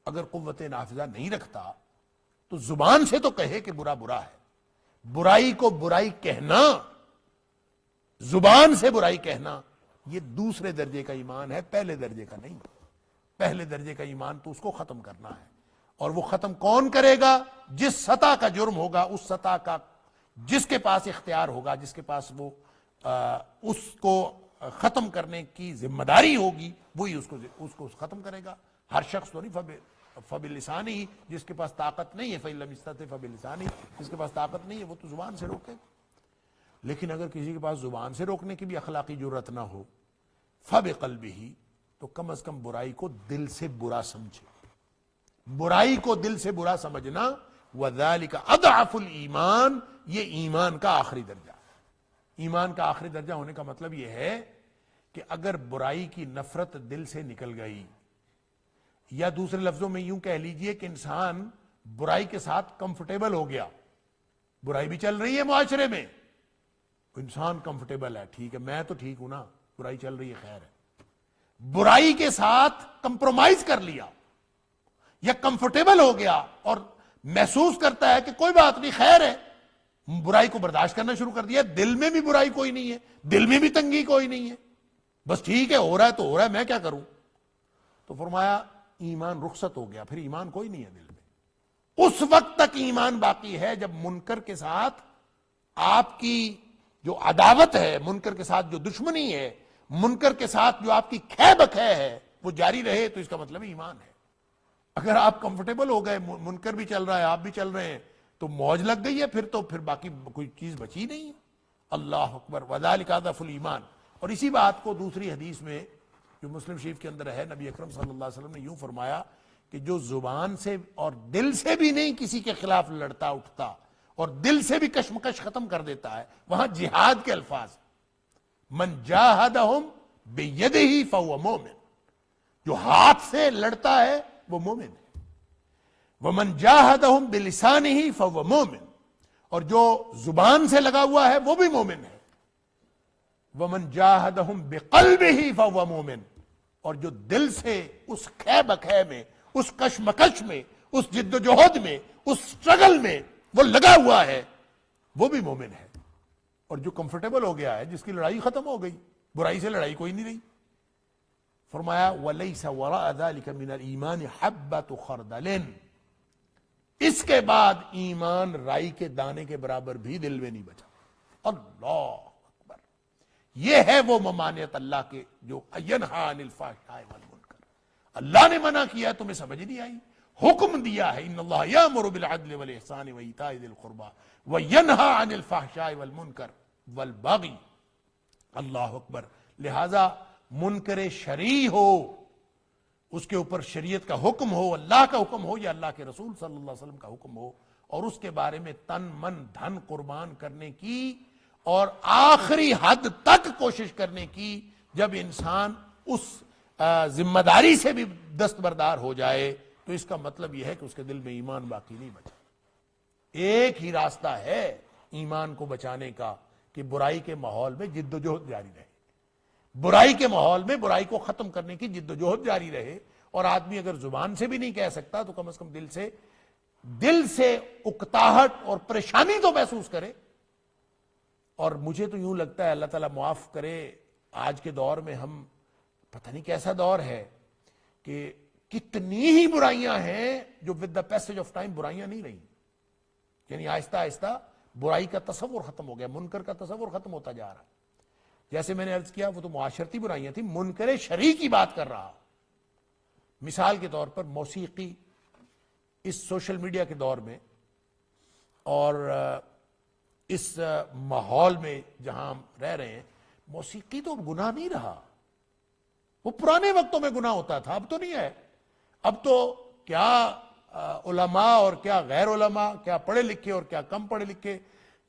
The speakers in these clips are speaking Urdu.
اگر قوت نافذہ نہیں رکھتا تو زبان سے تو کہے کہ برا برا ہے، برائی کو برائی کہنا، زبان سے برائی کہنا، یہ دوسرے درجے کا ایمان ہے، پہلے درجے کا نہیں۔ پہلے درجے کا ایمان تو اس کو ختم کرنا ہے، اور وہ ختم کون کرے گا؟ جس سطح کا جرم ہوگا اس سطح کا، جس کے پاس اختیار ہوگا، جس کے پاس وہ اس کو ختم کرنے کی ذمہ داری ہوگی، وہی اس کو ختم کرے گا۔ ہر شخص تو نہیں، فبلسانی، جس کے پاس طاقت نہیں ہے، فَإِن لَمْ يَسْتَطِعْ فَبِلِسَانِهِ، جس کے پاس طاقت نہیں ہے وہ تو زبان سے روکے۔ لیکن اگر کسی کے پاس زبان سے روکنے کی بھی اخلاقی جرت نہ ہو، فَبِقَلْبِهِ، تو کم از کم برائی کو دل سے برا سمجھے۔ برائی کو دل سے برا سمجھنا، وَذَلِكَ أَضْعَفُ الْإِيمَانِ، یہ ایمان کا آخری درجہ ہے۔ ایمان کا آخری درجہ ہونے کا مطلب یہ ہے کہ اگر برائی کی نفرت دل سے نکل گئی، یا دوسرے لفظوں میں یوں کہہ لیجئے کہ انسان برائی کے ساتھ کمفرٹیبل ہو گیا، برائی بھی چل رہی ہے معاشرے میں، انسان کمفرٹیبل ہے، ٹھیک ہے میں تو ٹھیک ہوں نا، برائی چل رہی ہے، خیر ہے، برائی کے ساتھ کمپرومائز کر لیا یا کمفرٹیبل ہو گیا اور محسوس کرتا ہے کہ کوئی بات نہیں، خیر ہے، برائی کو برداشت کرنا شروع کر دیا، دل میں بھی برائی کوئی نہیں ہے، دل میں بھی تنگی کوئی نہیں ہے، بس ٹھیک ہے، ہو رہا ہے تو ہو رہا ہے، میں کیا کروں؟ تو فرمایا ایمان رخصت ہو گیا، پھر ایمان کوئی نہیں ہے دل میں۔ اس وقت تک ایمان باقی ہے جب منکر کے ساتھ آپ کی جو عداوت ہے، منکر کے ساتھ جو دشمنی ہے، منکر کے ساتھ جو آپ کی کھے بکھے ہے، وہ جاری رہے، تو اس کا مطلب ایمان ہے۔ اگر آپ کمفرٹیبل ہو گئے، منکر بھی چل رہا ہے، آپ بھی چل رہے ہیں، تو موج لگ گئی ہے، پھر باقی کوئی چیز بچی نہیں ہے۔ اللہ اکبر، وذالک اضعف الایمان۔ اور اسی بات کو دوسری حدیث میں جو مسلم شریف کے اندر ہے، نبی اکرم صلی اللہ علیہ وسلم نے یوں فرمایا کہ جو زبان سے اور دل سے بھی نہیں کسی کے خلاف لڑتا اٹھتا اور دل سے بھی کشمکش ختم کر دیتا ہے، وہاں جہاد کے الفاظ، من جاہدہم بیدہ فہو مومن، جو ہاتھ سے لڑتا ہے وہ مومن ہے، ومن جاہدہم بلسانہ فہو مومن، اور جو زبان سے لگا ہوا ہے وہ بھی مومن ہے، ومن جاہدہم بقلبہ فہو مومن، اور جو دل سے اس کھے بکھے میں، اس کشمکش میں، اس جد و جہد میں، اس سٹرگل میں وہ لگا ہوا ہے، وہ بھی مومن ہے۔ اور جو کمفرٹیبل ہو گیا ہے، جس کی لڑائی ختم ہو گئی، برائی سے لڑائی کوئی نہیں رہی، فرمایا وَلَيْسَ وَرَاءَ ذَلِكَ مِنَ الْإِيمَانِ حَبَّةُ خَرْدَلٍ، اس کے بعد ایمان رائی کے دانے کے برابر بھی دل میں نہیں بچا۔ اللہ اکبر، یہ ہے وہ ممانعت اللہ کے جو ینہا عن الفحشاء والمنکر، اللہ نے منع کیا ہے، تمہیں سمجھ نہیں آئی، حکم دیا ہے، ان اللہ یامر بالعدل والاحسان وایتاء ذی القربى وینہا عن الفحشاء والمنکر والبغی۔ اللہ اکبر، لہذا منکر شرعی ہو، اس کے اوپر شریعت کا حکم ہو، اللہ کا حکم ہو یا اللہ کے رسول صلی اللہ علیہ وسلم کا حکم ہو، اور اس کے بارے میں تن من دھن قربان کرنے کی اور آخری حد تک کوشش کرنے کی، جب انسان اس ذمہ داری سے بھی دستبردار ہو جائے، تو اس کا مطلب یہ ہے کہ اس کے دل میں ایمان باقی نہیں بچا۔ ایک ہی راستہ ہے ایمان کو بچانے کا کہ برائی کے ماحول میں جد و جہد جاری رہے، برائی کے ماحول میں برائی کو ختم کرنے کی جد و جہد جاری رہے، اور آدمی اگر زبان سے بھی نہیں کہہ سکتا تو کم از کم دل سے اکتاہٹ اور پریشانی تو محسوس کرے۔ اور مجھے تو یوں لگتا ہے، اللہ تعالیٰ معاف کرے، آج کے دور میں ہم پتہ نہیں کیسا دور ہے کہ کتنی ہی برائیاں ہیں جو with the passage of time برائیاں نہیں رہی، یعنی آہستہ آہستہ برائی کا تصور ختم ہو گیا، منکر کا تصور ختم ہوتا جا رہا۔ جیسے میں نے عرض کیا، وہ تو معاشرتی برائیاں تھیں، منکر شرعی کی بات کر رہا۔ مثال کے طور پر موسیقی، اس سوشل میڈیا کے دور میں اور اس ماحول میں جہاں ہم رہ رہے ہیں، موسیقی تو گناہ نہیں رہا، وہ پرانے وقتوں میں گناہ ہوتا تھا، اب تو نہیں ہے۔ اب تو کیا علماء اور کیا غیر علماء، کیا پڑھے لکھے اور کیا کم پڑھے لکھے،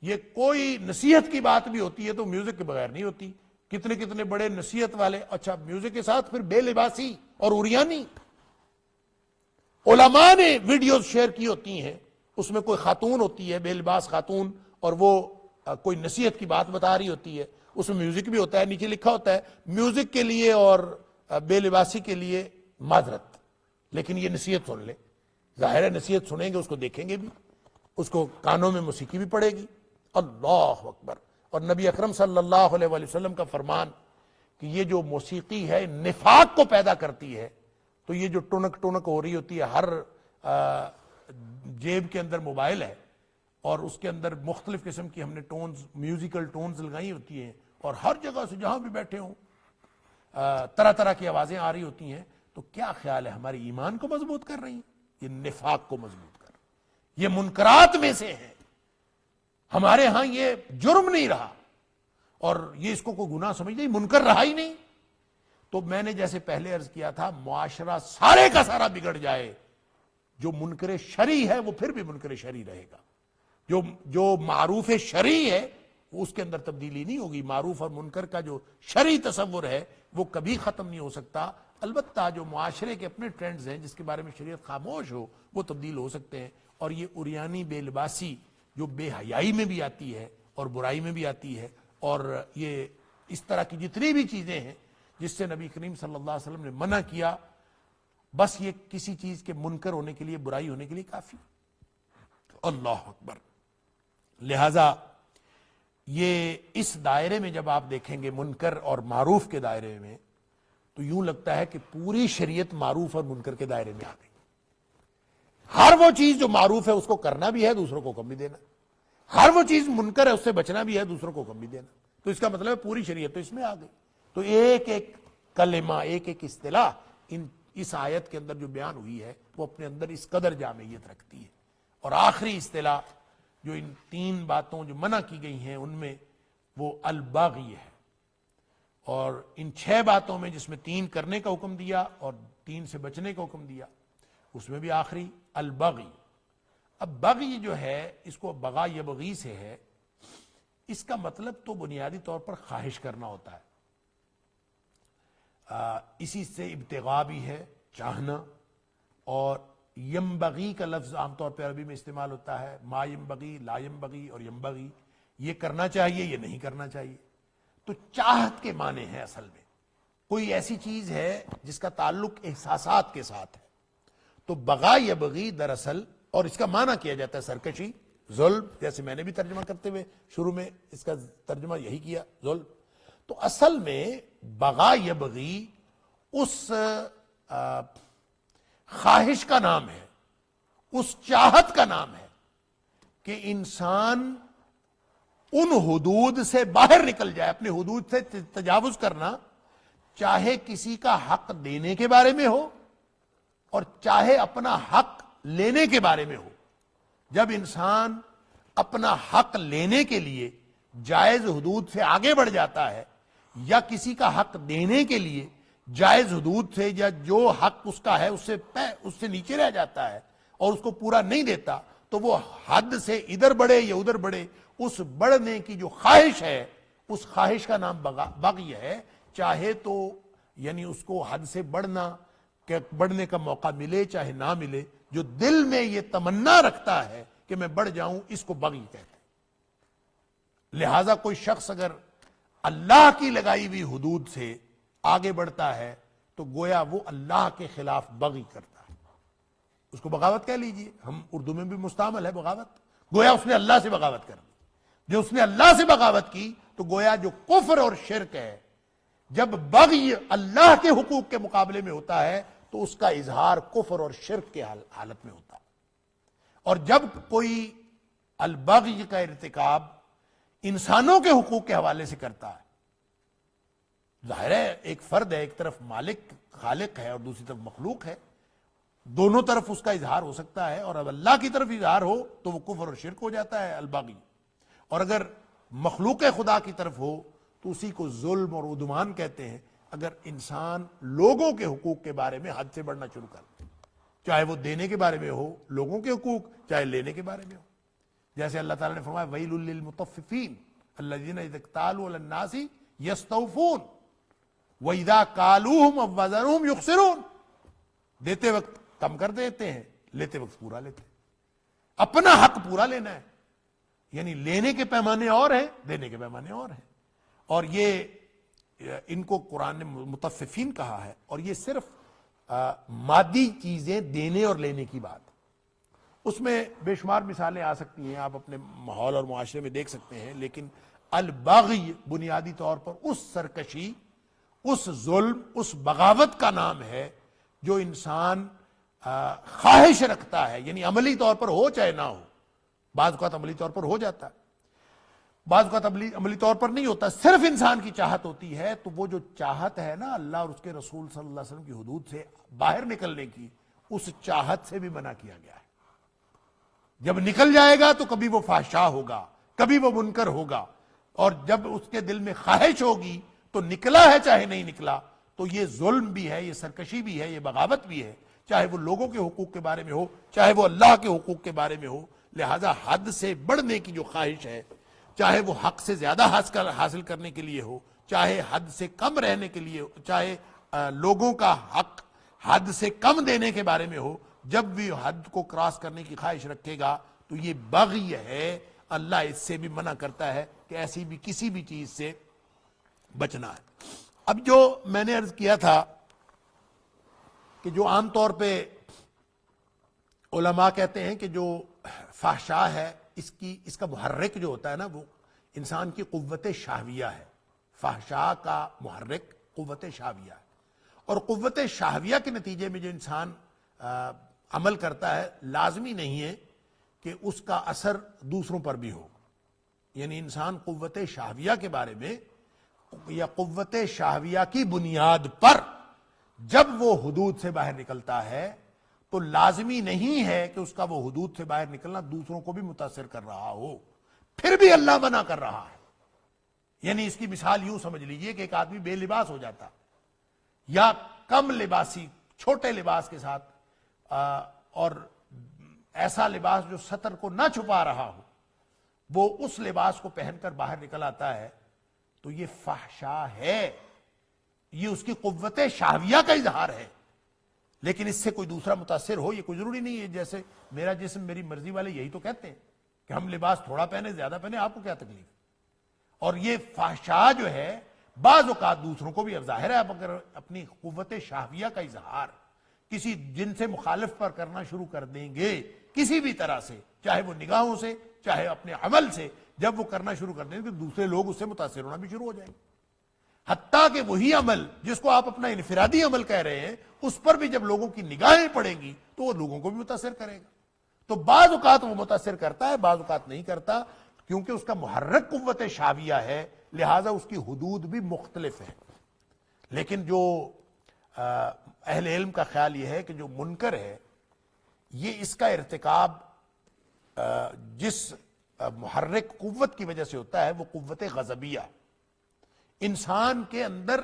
یہ کوئی نصیحت کی بات بھی ہوتی ہے تو میوزک کے بغیر نہیں ہوتی۔ کتنے کتنے بڑے نصیحت والے، اچھا میوزک کے ساتھ پھر بے لباسی اور عریانی، علماء نے ویڈیوز شیئر کی ہوتی ہیں، اس میں کوئی خاتون ہوتی ہے، بے لباس خاتون، اور وہ کوئی نصیحت کی بات بتا رہی ہوتی ہے، اس میں میوزک بھی ہوتا ہے، نیچے لکھا ہوتا ہے میوزک کے لیے اور بے لباسی کے لیے معذرت، لیکن یہ نصیحت سن لے، ظاہر ہے نصیحت سنیں گے، اس کو دیکھیں گے بھی، اس کو کانوں میں موسیقی بھی پڑے گی۔ اللہ اکبر۔ اور نبی اکرم صلی اللہ علیہ وآلہ وسلم کا فرمان کہ یہ جو موسیقی ہے نفاق کو پیدا کرتی ہے، تو یہ جو ٹنک ٹنک ہو رہی ہوتی ہے، ہر جیب کے اندر موبائل ہے اور اس کے اندر مختلف قسم کی ہم نے ٹونز، میوزیکل ٹونز لگائی ہوتی ہیں، اور ہر جگہ سے جہاں بھی بیٹھے ہوں طرح طرح کی آوازیں آ رہی ہوتی ہیں، تو کیا خیال ہے ہمارے ایمان کو مضبوط کر رہی ہیں؟ یہ نفاق کو مضبوط کر رہی ہیں، یہ منکرات میں سے ہے۔ ہمارے ہاں یہ جرم نہیں رہا، اور یہ اس کو کوئی گناہ سمجھ نہیں، منکر رہا ہی نہیں۔ تو میں نے جیسے پہلے عرض کیا تھا، معاشرہ سارے کا سارا بگڑ جائے، جو منکر شرعی ہے وہ پھر بھی منکر شرعی رہے گا، جو معروف شرعی ہے اس کے اندر تبدیلی نہیں ہوگی۔ معروف اور منکر کا جو شرعی تصور ہے وہ کبھی ختم نہیں ہو سکتا۔ البتہ جو معاشرے کے اپنے ٹرینڈز ہیں جس کے بارے میں شریعت خاموش ہو، وہ تبدیل ہو سکتے ہیں۔ اور یہ عریانی بے لباسی جو بے حیائی میں بھی آتی ہے اور برائی میں بھی آتی ہے، اور یہ اس طرح کی جتنی بھی چیزیں ہیں جس سے نبی کریم صلی اللہ علیہ وسلم نے منع کیا، بس یہ کسی چیز کے منکر ہونے کے لیے، برائی ہونے کے لیے کافی۔ اللہ اکبر۔ لہذا یہ اس دائرے میں جب آپ دیکھیں گے منکر اور معروف کے دائرے میں، تو یوں لگتا ہے کہ پوری شریعت معروف اور منکر کے دائرے میں آ گئی۔ ہر وہ چیز جو معروف ہے اس کو کرنا بھی ہے، دوسروں کو حکم بھی دینا۔ ہر وہ چیز منکر ہے اس سے بچنا بھی ہے، دوسروں کو حکم بھی دینا۔ تو اس کا مطلب ہے پوری شریعت تو اس میں آ گئی۔ تو ایک ایک کلمہ، ایک ایک اصطلاح اس آیت کے اندر جو بیان ہوئی ہے وہ اپنے اندر اس قدر جامعیت رکھتی ہے۔ اور آخری اصطلاح جو ان تین باتوں جو منع کی گئی ہیں ان میں، وہ الباغی ہے۔ اور ان 6 باتوں میں جس میں 3 کرنے کا حکم دیا اور 3 سے بچنے کا حکم دیا، اس میں بھی آخری البغی۔ اب بغی جو ہے، اس کو بغا یبغی سے ہے، اس کا مطلب تو بنیادی طور پر خواہش کرنا ہوتا ہے۔ اسی سے ابتغاء بھی ہے، چاہنا، اور یمبغی کا لفظ عام طور پہ عربی میں استعمال ہوتا ہے، ما یمبغی، لا یمبغی اور یمبغی، یہ کرنا چاہیے، یہ نہیں کرنا چاہیے۔ تو چاہت کے معنی ہے اصل میں، کوئی ایسی چیز ہے جس کا تعلق احساسات کے ساتھ ہے۔ تو بغا یبغی دراصل، اور اس کا معنی کیا جاتا ہے سرکشی، ظلم، جیسے میں نے بھی ترجمہ کرتے ہوئے شروع میں اس کا ترجمہ یہی کیا، ظلم۔ تو اصل میں بغا یبغی اس خواہش کا نام ہے، اس چاہت کا نام ہے کہ انسان ان حدود سے باہر نکل جائے، اپنے حدود سے تجاوز کرنا، چاہے کسی کا حق دینے کے بارے میں ہو اور چاہے اپنا حق لینے کے بارے میں ہو۔ جب انسان اپنا حق لینے کے لیے جائز حدود سے آگے بڑھ جاتا ہے، یا کسی کا حق دینے کے لیے جائز حدود سے، یا جو حق اس کا ہے اس سے نیچے رہ جاتا ہے اور اس کو پورا نہیں دیتا، تو وہ حد سے ادھر بڑھے یا ادھر بڑھے، اس بڑھنے کی جو خواہش ہے، اس خواہش کا نام بغی ہے۔ چاہے تو یعنی اس کو حد سے بڑھنے کا موقع ملے چاہے نہ ملے، جو دل میں یہ تمنا رکھتا ہے کہ میں بڑھ جاؤں، اس کو بغی کہتے ہیں۔ لہذا کوئی شخص اگر اللہ کی لگائی ہوئی حدود سے آگے بڑھتا ہے تو گویا وہ اللہ کے خلاف بغی کرتا ہے، اس کو بغاوت کہہ لیجئے، ہم اردو میں بھی مستعمل ہے بغاوت، گویا اس نے اللہ سے بغاوت کر دی۔ جو اس نے اللہ سے بغاوت کی تو گویا جو کفر اور شرک ہے، جب بغی اللہ کے حقوق کے مقابلے میں ہوتا ہے تو اس کا اظہار کفر اور شرک کے حالت میں ہوتا ہے۔ اور جب کوئی البغی کا ارتکاب انسانوں کے حقوق کے حوالے سے کرتا ہے، ظاہر ہے ایک فرد ہے، ایک طرف مالک خالق ہے اور دوسری طرف مخلوق ہے، دونوں طرف اس کا اظہار ہو سکتا ہے، اور اب اللہ کی طرف اظہار ہو تو وہ کفر اور شرک ہو جاتا ہے البغی، اور اگر مخلوق خدا کی طرف ہو تو اسی کو ظلم اور عدوان کہتے ہیں۔ اگر انسان لوگوں کے حقوق کے بارے میں حد سے بڑھنا شروع کر دے، چاہے وہ دینے کے بارے میں ہو لوگوں کے حقوق، چاہے لینے کے بارے میں ہو، جیسے اللہ تعالیٰ نے فرمایا وَيْلٌ لِّلْمُطَفِّفِينَ الَّذِينَ إِذَا اكْتَالُوا عَلَى النَّاسِ يَسْتَوْفُونَ وَإِذَا كَالُوهُمْ أَوْ وَزَنُوهُمْ يُخْسِرُونَ، دیتے وقت کم کر دیتے ہیں، لیتے وقت پورا لیتے ہیں۔ اپنا حق پورا لینا ہے، یعنی لینے کے پیمانے اور ہیں، دینے کے پیمانے اور ہیں۔ اور یہ ان کو قرآن نے مطففین کہا ہے، اور یہ صرف مادی چیزیں دینے اور لینے کی بات، اس میں بے شمار مثالیں آ سکتی ہیں، آپ اپنے ماحول اور معاشرے میں دیکھ سکتے ہیں، لیکن البغی بنیادی طور پر اس سرکشی، اس ظلم، اس بغاوت کا نام ہے جو انسان خواہش رکھتا ہے، یعنی عملی طور پر ہو چاہے نہ ہو، بعض اوقات عملی طور پر ہو جاتا ہے، بعض اوقات عملی طور پر نہیں ہوتا، صرف انسان کی چاہت ہوتی ہے، تو وہ جو چاہت ہے نا اللہ اور اس کے رسول صلی اللہ علیہ وسلم کی حدود سے باہر نکلنے کی، اس چاہت سے بھی منع کیا گیا ہے۔ جب نکل جائے گا تو کبھی وہ فحشا ہوگا، کبھی وہ منکر ہوگا، اور جب اس کے دل میں خواہش ہوگی تو نکلا ہے چاہے نہیں نکلا، تو یہ ظلم بھی ہے، یہ سرکشی بھی ہے، یہ بغاوت بھی ہے، چاہے وہ لوگوں کے حقوق کے بارے میں ہو، چاہے وہ اللہ کے حقوق کے بارے میں ہو۔ لہذا حد سے بڑھنے کی جو خواہش ہے، چاہے وہ حق سے زیادہ حاصل کرنے کے لیے ہو، چاہے حد سے کم رہنے کے لیے ہو، چاہے لوگوں کا حق حد سے کم دینے کے بارے میں ہو، جب بھی حد کو کراس کرنے کی خواہش رکھے گا تو یہ بغی ہے۔ اللہ اس سے بھی منع کرتا ہے کہ ایسی بھی کسی بھی چیز سے بچنا ہے۔ اب جو میں نے عرض کیا تھا کہ جو عام طور پہ علماء کہتے ہیں کہ جو فحشا ہے، اس کا محرک جو ہوتا ہے نا، وہ انسان کی قوت شہویہ ہے۔ فحشا کا محرک قوت شہویہ ہے، اور قوت شہویہ کے نتیجے میں جو انسان عمل کرتا ہے، لازمی نہیں ہے کہ اس کا اثر دوسروں پر بھی ہو۔ یعنی انسان قوت شہویہ کے بارے میں یا قوت شہویہ کی بنیاد پر جب وہ حدود سے باہر نکلتا ہے تو لازمی نہیں ہے کہ اس کا وہ حدود سے باہر نکلنا دوسروں کو بھی متاثر کر رہا ہو، پھر بھی اللہ منع کر رہا ہے۔ یعنی اس کی مثال یوں سمجھ لیجئے کہ ایک آدمی بے لباس ہو جاتا یا کم لباسی، چھوٹے لباس کے ساتھ، اور ایسا لباس جو سطر کو نہ چھپا رہا ہو، وہ اس لباس کو پہن کر باہر نکل آتا ہے، تو یہ فحشا ہے، یہ اس کی قوت شہویہ کا اظہار ہے۔ لیکن اس سے کوئی دوسرا متاثر ہو یہ کوئی ضروری نہیں ہے۔ جیسے میرا جسم میری مرضی والے یہی تو کہتے ہیں کہ ہم لباس تھوڑا پہنے زیادہ پہنے، آپ کو کیا تکلیف؟ اور یہ فحشا جو ہے بعض اوقات دوسروں کو بھی ظاہر ہے، آپ اگر اپنی قوت شہویہ کا اظہار کسی جن سے مخالف پر کرنا شروع کر دیں گے کسی بھی طرح سے، چاہے وہ نگاہوں سے، چاہے اپنے عمل سے، جب وہ کرنا شروع کر دیں گے تو دوسرے لوگ اس سے متاثر ہونا بھی شروع ہو جائیں گے۔ حتیٰ کہ وہی عمل جس کو آپ اپنا انفرادی عمل کہہ رہے ہیں، اس پر بھی جب لوگوں کی نگاہیں پڑیں گی تو وہ لوگوں کو بھی متاثر کرے گا۔ تو بعض اوقات وہ متاثر کرتا ہے، بعض اوقات نہیں کرتا، کیونکہ اس کا محرک قوت شہویہ ہے، لہذا اس کی حدود بھی مختلف ہیں۔ لیکن جو اہل علم کا خیال یہ ہے کہ جو منکر ہے، یہ اس کا ارتکاب جس محرک قوت کی وجہ سے ہوتا ہے وہ قوت غضبیہ۔ انسان کے اندر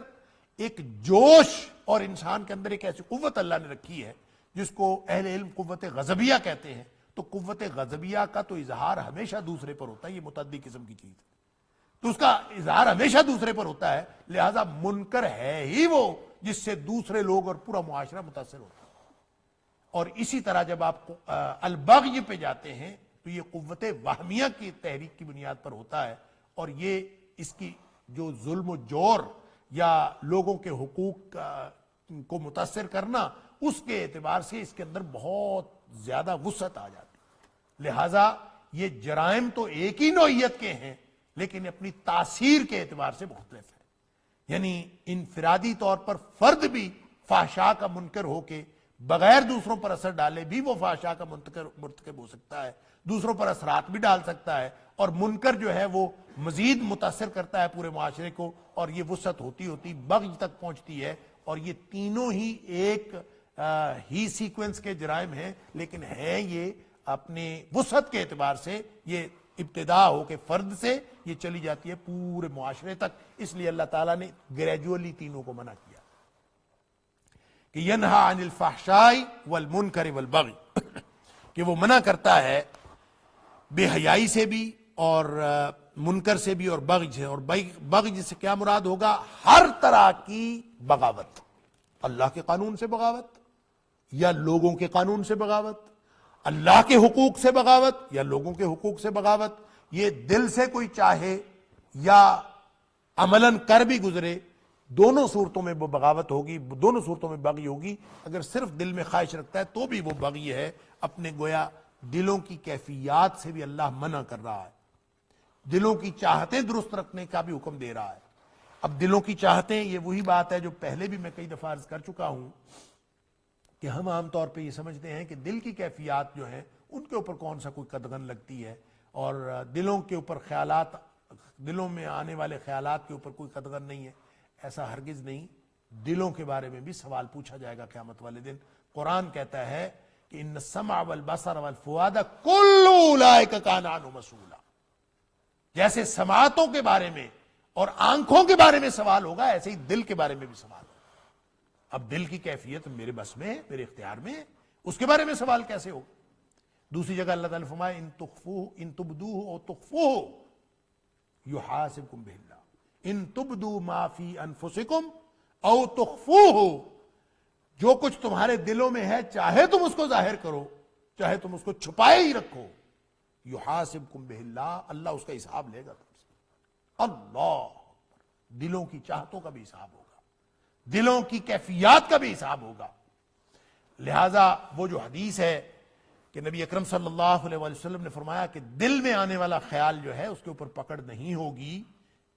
ایک جوش اور انسان کے اندر ایک ایسی قوت اللہ نے رکھی ہے جس کو اہل علم قوت غضبیہ کہتے ہیں۔ تو قوت غضبیہ کا تو اظہار ہمیشہ دوسرے پر ہوتا ہے، یہ متعدی قسم کی چیز ہے، تو اس کا اظہار ہمیشہ دوسرے پر ہوتا ہے، لہذا منکر ہے ہی وہ جس سے دوسرے لوگ اور پورا معاشرہ متاثر ہوتا ہے۔ اور اسی طرح جب آپ البغی پہ جاتے ہیں تو یہ قوت وہمیہ کی تحریک کی بنیاد پر ہوتا ہے، اور یہ اس کی جو ظلم و جور یا لوگوں کے حقوق کو متاثر کرنا، اس کے اعتبار سے اس کے اندر بہت زیادہ وسعت آ جاتی ہے۔ لہٰذا یہ جرائم تو ایک ہی نوعیت کے ہیں لیکن اپنی تاثیر کے اعتبار سے مختلف ہے۔ یعنی انفرادی طور پر فرد بھی فحشا کا منکر ہو کے بغیر دوسروں پر اثر ڈالے بھی وہ فحشا کا مرتکب ہو سکتا ہے، دوسروں پر اثرات بھی ڈال سکتا ہے، اور منکر جو ہے وہ مزید متاثر کرتا ہے پورے معاشرے کو، اور یہ وسعت ہوتی ہوتی بغی تک پہنچتی ہے۔ اور یہ تینوں ہی ایک ہی سیکوینس کے جرائم ہیں، لیکن ہیں یہ اپنے وسعت کے اعتبار سے، یہ ابتدا ہو کے فرد سے یہ چلی جاتی ہے پورے معاشرے تک۔ اس لیے اللہ تعالیٰ نے گریجولی تینوں کو منع کیا کہ ینہا عن الفحشاء والمنکر والبغی، کہ وہ منع کرتا ہے بے حیائی سے بھی اور منکر سے بھی اور بغی سے۔ اور بغی سے کیا مراد ہوگا؟ ہر طرح کی بغاوت، اللہ کے قانون سے بغاوت یا لوگوں کے قانون سے بغاوت، اللہ کے حقوق سے بغاوت یا لوگوں کے حقوق سے بغاوت، یہ دل سے کوئی چاہے یا عملاً کر بھی گزرے، دونوں صورتوں میں وہ بغاوت ہوگی، دونوں صورتوں میں بغی ہوگی۔ اگر صرف دل میں خواہش رکھتا ہے تو بھی وہ بغی ہے، اپنے گویا دلوں کی کیفیات سے بھی اللہ منع کر رہا ہے، دلوں کی چاہتیں درست رکھنے کا بھی حکم دے رہا ہے۔ اب دلوں کی چاہتیں، یہ وہی بات ہے جو پہلے بھی میں کئی دفعہ عرض کر چکا ہوں کہ ہم عام طور پہ یہ سمجھتے ہیں کہ دل کی کیفیات جو ہیں ان کے اوپر کون سا کوئی قدغن لگتی ہے، اور دلوں کے اوپر خیالات، دلوں میں آنے والے خیالات کے اوپر کوئی قدغن نہیں ہے۔ ایسا ہرگز نہیں، دلوں کے بارے میں بھی سوال پوچھا جائے گا قیامت والے دن۔ قرآن کہتا ہے کہ ان السمع والبصر والفؤاد کل اولئک کان عنہ مسئولا، جیسے سماعتوں کے بارے میں اور آنکھوں کے بارے میں سوال ہوگا، ایسے ہی دل کے بارے میں بھی سوال ہوگا۔ اب دل کی کیفیت میرے بس میں ہے، میرے اختیار میں ہے، اس کے بارے میں سوال کیسے ہو؟ دوسری جگہ اللہ تعالیٰ فرمائے ان تبدوہ او تخفوہ یحاسبکم بہ اللہ ان تبدو ما فی انفسکم او تخفوہ، جو کچھ تمہارے دلوں میں ہے چاہے تم اس کو ظاہر کرو چاہے تم اس کو چھپائے ہی رکھو، یحاسبکم بہ اللہ، اللہ اس کا حساب لے گا تم سے۔ اللہ، دلوں کی چاہتوں کا بھی حساب ہوگا، دلوں کی کیفیات کا بھی حساب ہوگا۔ لہذا وہ جو حدیث ہے کہ نبی اکرم صلی اللہ علیہ وسلم نے فرمایا کہ دل میں آنے والا خیال جو ہے اس کے اوپر پکڑ نہیں ہوگی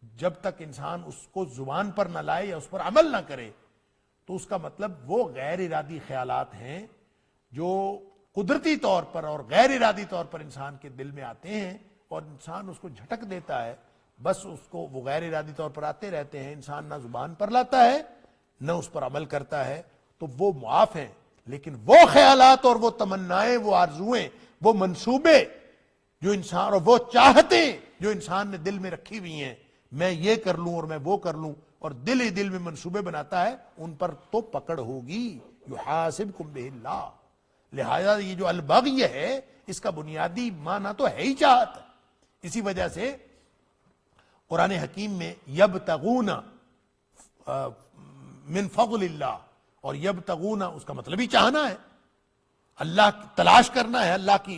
جب تک انسان اس کو زبان پر نہ لائے یا اس پر عمل نہ کرے، تو اس کا مطلب وہ غیر ارادی خیالات ہیں جو قدرتی طور پر اور غیر ارادی طور پر انسان کے دل میں آتے ہیں اور انسان اس کو جھٹک دیتا ہے، بس اس کو وہ غیر ارادی طور پر آتے رہتے ہیں، انسان نہ زبان پر لاتا ہے نہ اس پر عمل کرتا ہے، تو وہ معاف ہیں۔ لیکن وہ خیالات اور وہ تمنائیں، وہ آرزویں، وہ منصوبے جو انسان، اور وہ چاہتیں جو انسان نے دل میں رکھی ہوئی ہیں، میں یہ کر لوں اور میں وہ کر لوں، اور دل ہی دل میں منصوبے بناتا ہے، ان پر تو پکڑ ہوگی، یحاسبکم بہ اللہ۔ لہذا یہ جو البغی ہے اس کا بنیادی معنی تو ہے ہی چاہت۔ اسی وجہ سے قرآن حکیم میں یبتغون من فضل اللہ، اور یبتغون اس کا مطلب ہی چاہنا ہے، اللہ کی تلاش کرنا ہے، اللہ کی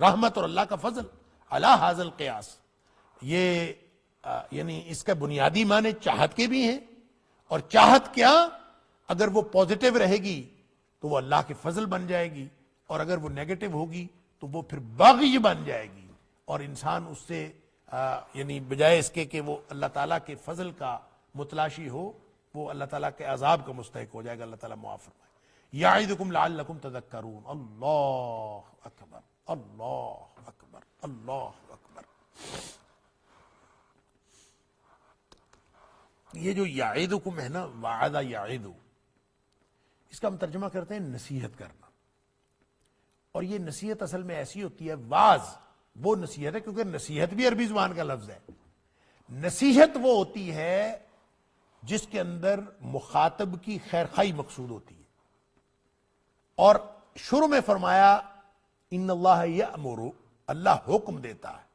رحمت اور اللہ کا فضل، علی ھذا القیاس۔ یہ یعنی اس کا بنیادی معنی چاہت کے بھی ہیں، اور چاہت کیا، اگر وہ پازیٹیو رہے گی تو وہ اللہ کے فضل بن جائے گی، اور اگر وہ نیگیٹو ہوگی تو وہ پھر بغی بن جائے گی، اور انسان اس سے یعنی بجائے اس کے کہ وہ اللہ تعالیٰ کے فضل کا متلاشی ہو، وہ اللہ تعالیٰ کے عذاب کا مستحق ہو جائے گا۔ اللہ تعالیٰ معاف فرمائے۔ یعظکم لعلکم تذکرون۔ اللہ اکبر، اللہ اکبر، اللہ اکبر۔ یہ جو یعظکم ہے نا، وعد یعظ، اس کا ہم ترجمہ کرتے ہیں نصیحت کرنا، اور یہ نصیحت اصل میں ایسی ہوتی ہے، واعظ وہ نصیحت ہے، کیونکہ نصیحت بھی عربی زبان کا لفظ ہے۔ نصیحت وہ ہوتی ہے جس کے اندر مخاطب کی خیرخواہی مقصود ہوتی ہے، اور شروع میں فرمایا ان اللہ یأمر، اللہ حکم دیتا ہے،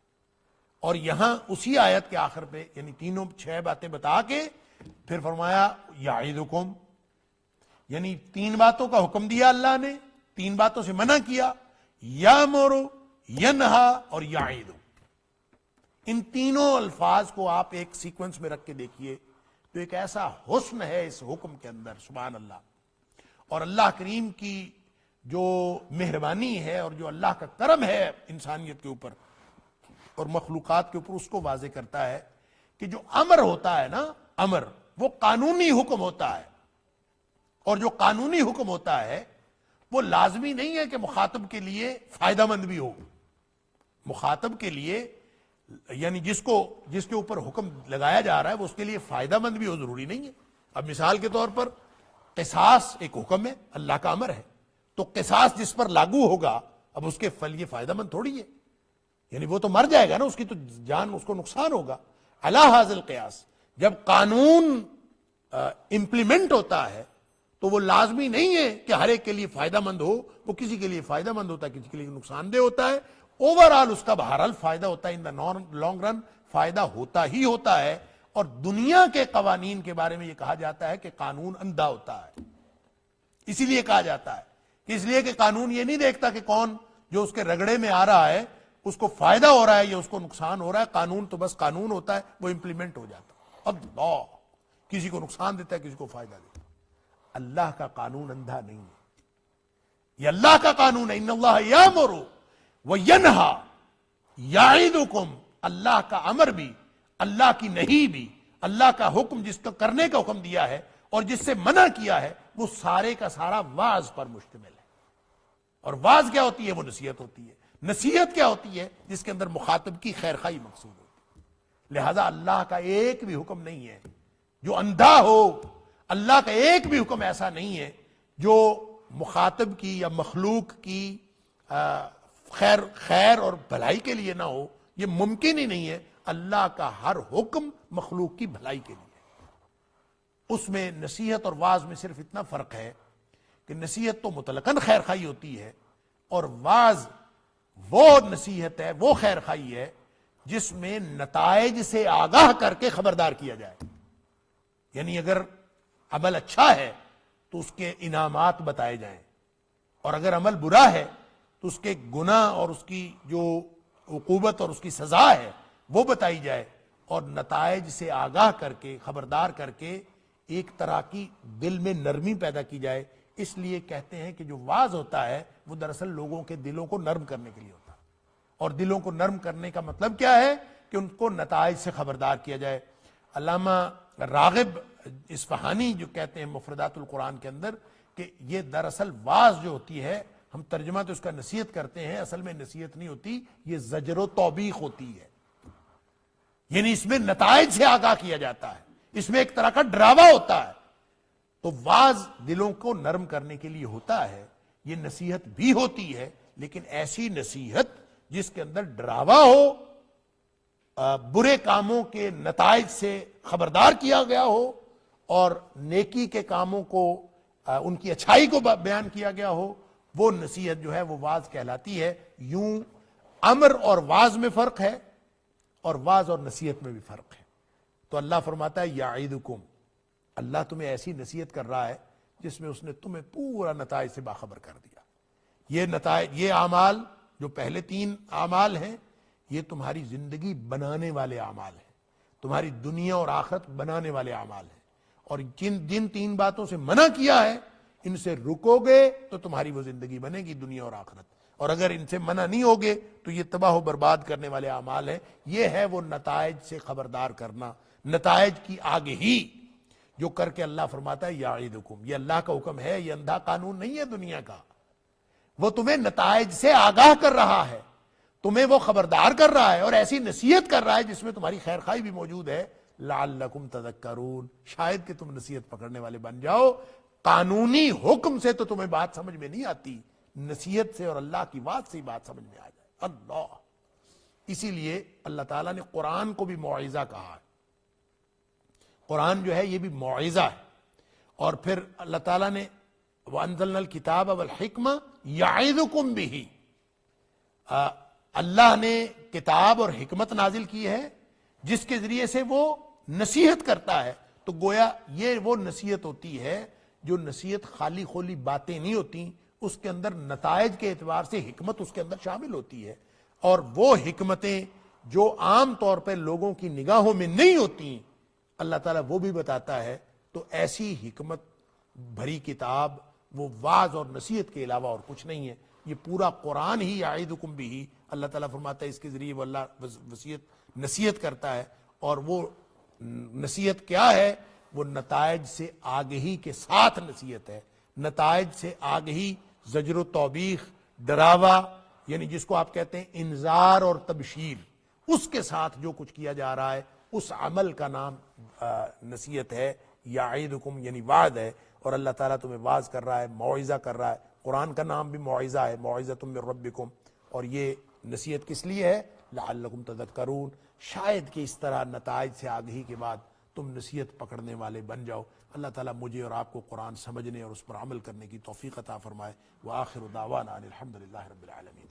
اور یہاں اسی آیت کے آخر پہ یعنی تینوں 6 باتیں بتا کے پھر فرمایا یعظکم، یعنی 3 باتوں کا حکم دیا اللہ نے، 3 باتوں سے منع کیا، یأمر، ینہا اور یعظ۔ ان تینوں الفاظ کو آپ ایک سیکوینس میں رکھ کے دیکھیے تو ایک ایسا حسن ہے اس حکم کے اندر، سبحان اللہ۔ اور اللہ کریم کی جو مہربانی ہے اور جو اللہ کا کرم ہے انسانیت کے اوپر اور مخلوقات کے اوپر، اس کو واضح کرتا ہے کہ جو امر ہوتا ہے نا، امر وہ قانونی حکم ہوتا ہے، اور جو قانونی حکم ہوتا ہے وہ لازمی نہیں ہے کہ مخاطب کے لیے فائدہ مند بھی ہو۔ مخاطب کے لیے یعنی جس کے اوپر حکم لگایا جا رہا ہے وہ اس کے لیے فائدہ مند بھی ہو، ضروری نہیں ہے۔ اب مثال کے طور پر قصاص ایک حکم ہے، اللہ کا امر ہے، تو قصاص جس پر لاگو ہوگا اب اس کے فل یہ فائدہ مند تھوڑی ہے، یعنی وہ تو مر جائے گا نا، اس کی تو جان، اس کو نقصان ہوگا۔ علی ھذا القیاس، جب قانون امپلیمنٹ ہوتا ہے تو وہ لازمی نہیں ہے کہ ہر ایک کے لیے فائدہ مند ہو، وہ کسی کے لیے فائدہ مند ہوتا ہے، کسی کے لیے نقصان دہ ہوتا ہے، اوورآل اس کا بہرحال فائدہ ہوتا ہے، ان دا لانگ رن فائدہ ہوتا ہی ہوتا ہے۔ اور دنیا کے قوانین کے بارے میں یہ کہا جاتا ہے کہ قانون اندھا ہوتا ہے، اسی لیے کہا جاتا ہے کہ اس لیے کہ قانون یہ نہیں دیکھتا کہ کون جو اس کے رگڑے میں آ رہا ہے اس کو فائدہ ہو رہا ہے یا اس کو نقصان ہو رہا ہے، قانون تو بس قانون ہوتا ہے، وہ امپلیمنٹ ہو جاتا ہے۔ اللہ، کسی کو نقصان دیتا ہے، کسی کو فائدہ دیتا ہے۔ اللہ کا قانون اندھا نہیں ہے، یہ اللہ کا قانون ہے۔ ان اللہ یامر وینہا یعظکم، اللہ کا امر بھی، اللہ کی نہیں بھی، اللہ کا حکم جس کو کرنے کا حکم دیا ہے اور جس سے منع کیا ہے، وہ سارے کا سارا واعظ پر مشتمل ہے۔ اور واعظ کیا ہوتی ہے؟ وہ نصیحت ہوتی ہے۔ نصیحت کیا ہوتی ہے؟ جس کے اندر مخاطب کی خیر خواہی مقصود ہوتی ہے۔ لہذا اللہ کا ایک بھی حکم نہیں ہے جو اندھا ہو، اللہ کا ایک بھی حکم ایسا نہیں ہے جو مخاطب کی یا مخلوق کی خیر اور بھلائی کے لیے نہ ہو۔ یہ ممکن ہی نہیں ہے۔ اللہ کا ہر حکم مخلوق کی بھلائی کے لیے۔ اس میں نصیحت اور واعظ میں صرف اتنا فرق ہے کہ نصیحت تو مطلقاً خیر خواہی ہوتی ہے، اور واعظ وہ نصیحت ہے، وہ خیر خواہی ہے جس میں نتائج سے آگاہ کر کے خبردار کیا جائے۔ یعنی اگر عمل اچھا ہے تو اس کے انعامات بتائے جائیں، اور اگر عمل برا ہے تو اس کے گناہ اور اس کی جو عقوبت اور اس کی سزا ہے وہ بتائی جائے، اور نتائج سے آگاہ کر کے خبردار کر کے ایک طرح کی دل میں نرمی پیدا کی جائے۔ اس لیے کہتے ہیں کہ جو واعظ ہوتا ہے وہ دراصل لوگوں کے دلوں کو نرم کرنے کے لیے ہوتا ہے، اور دلوں کو نرم کرنے کا مطلب کیا ہے؟ کہ ان کو نتائج سے خبردار کیا جائے۔ علامہ راغب اصفہانی جو کہتے ہیں مفردات القرآن کے اندر کہ یہ دراصل واعظ جو ہوتی ہے، ہم ترجمہ تو اس کا نصیحت کرتے ہیں، اصل میں نصیحت نہیں ہوتی، یہ زجر و توبیخ ہوتی ہے۔ یعنی اس میں نتائج سے آگاہ کیا جاتا ہے، اس میں ایک طرح کا ڈراوا ہوتا ہے۔ تو واعظ دلوں کو نرم کرنے کے لیے ہوتا ہے، یہ نصیحت بھی ہوتی ہے، لیکن ایسی نصیحت جس کے اندر ڈراوا ہو، برے کاموں کے نتائج سے خبردار کیا گیا ہو، اور نیکی کے کاموں کو، ان کی اچھائی کو بیان کیا گیا ہو، وہ نصیحت جو ہے وہ واعظ کہلاتی ہے۔ یوں امر اور واعظ میں فرق ہے، اور واعظ اور نصیحت میں بھی فرق ہے۔ تو اللہ فرماتا ہے یعظکم، اللہ تمہیں ایسی نصیحت کر رہا ہے جس میں اس نے تمہیں پورا نتائج سے باخبر کر دیا۔ یہ نتائج، یہ اعمال جو پہلے 3 اعمال ہیں، یہ تمہاری زندگی بنانے والے اعمال ہیں، تمہاری دنیا اور آخرت بنانے والے اعمال ہیں، اور جن 3 باتوں سے منع کیا ہے، ان سے رکو گے تو تمہاری وہ زندگی بنے گی، دنیا اور آخرت، اور اگر ان سے منع نہیں ہوگے تو یہ تباہ و برباد کرنے والے اعمال ہیں۔ یہ ہے وہ نتائج سے خبردار کرنا، نتائج کی آگہی جو کر کے اللہ فرماتا ہے یعظکم، یہ اللہ کا حکم ہے، یہ اندھا قانون نہیں ہے دنیا کا۔ وہ تمہیں نتائج سے آگاہ کر رہا ہے، تمہیں وہ خبردار کر رہا ہے، اور ایسی نصیحت کر رہا ہے جس میں تمہاری خیر خواہی بھی موجود ہے۔ لعلکم تذکرون، شاید کہ تم نصیحت پکڑنے والے بن جاؤ۔ قانونی حکم سے تو تمہیں بات سمجھ میں نہیں آتی، نصیحت سے اور اللہ کی بات سے ہی بات سمجھ میں آ جائے۔ اللہ، اسی لیے اللہ تعالیٰ نے قرآن کو بھی موعظہ کہا ہے۔ قرآن جو ہے یہ بھی موعظہ ہے، اور پھر اللہ تعالیٰ نے وَأَنزَلْنَا الْكِتَابَ وَالْحِكْمَةَ يَعِظُكُمْ بِهِ، اللہ نے کتاب اور حکمت نازل کی ہے جس کے ذریعے سے وہ نصیحت کرتا ہے۔ تو گویا یہ وہ نصیحت ہوتی ہے جو نصیحت خالی خولی باتیں نہیں ہوتی، اس کے اندر نتائج کے اعتبار سے حکمت اس کے اندر شامل ہوتی ہے، اور وہ حکمتیں جو عام طور پہ لوگوں کی نگاہوں میں نہیں ہوتی اللہ تعالیٰ وہ بھی بتاتا ہے۔ تو ایسی حکمت بھری کتاب وہ واعظ اور نصیحت کے علاوہ اور کچھ نہیں ہے۔ یہ پورا قرآن ہی یعظکم بہ، اللہ تعالیٰ فرماتا ہے اس کے ذریعے وہ اللہ نصیحت کرتا ہے، اور وہ نصیحت کیا ہے؟ وہ نتائج سے آگہی کے ساتھ نصیحت ہے۔ نتائج سے آگہی، زجر و توبیخ، ڈراوا، یعنی جس کو آپ کہتے ہیں انذار اور تبشیر، اس کے ساتھ جو کچھ کیا جا رہا ہے اس عمل کا نام نصیحت ہے، یعظکم یعنی وعد ہے۔ اور اللہ تعالیٰ تمہیں واعظ کر رہا ہے، موعظہ کر رہا ہے۔ قرآن کا نام بھی موعظہ ہے، موعظۃ من ربکم، اور یہ نصیحت کس لیے ہے؟ لعلکم تذکرون، شاید کہ اس طرح نتائج سے آگہی کے بعد تم نصیحت پکڑنے والے بن جاؤ۔ اللہ تعالیٰ مجھے اور آپ کو قرآن سمجھنے اور اس پر عمل کرنے کی توفیق عطا فرمائے۔ وآخر دعوانا ان الحمد للہ رب العالمین۔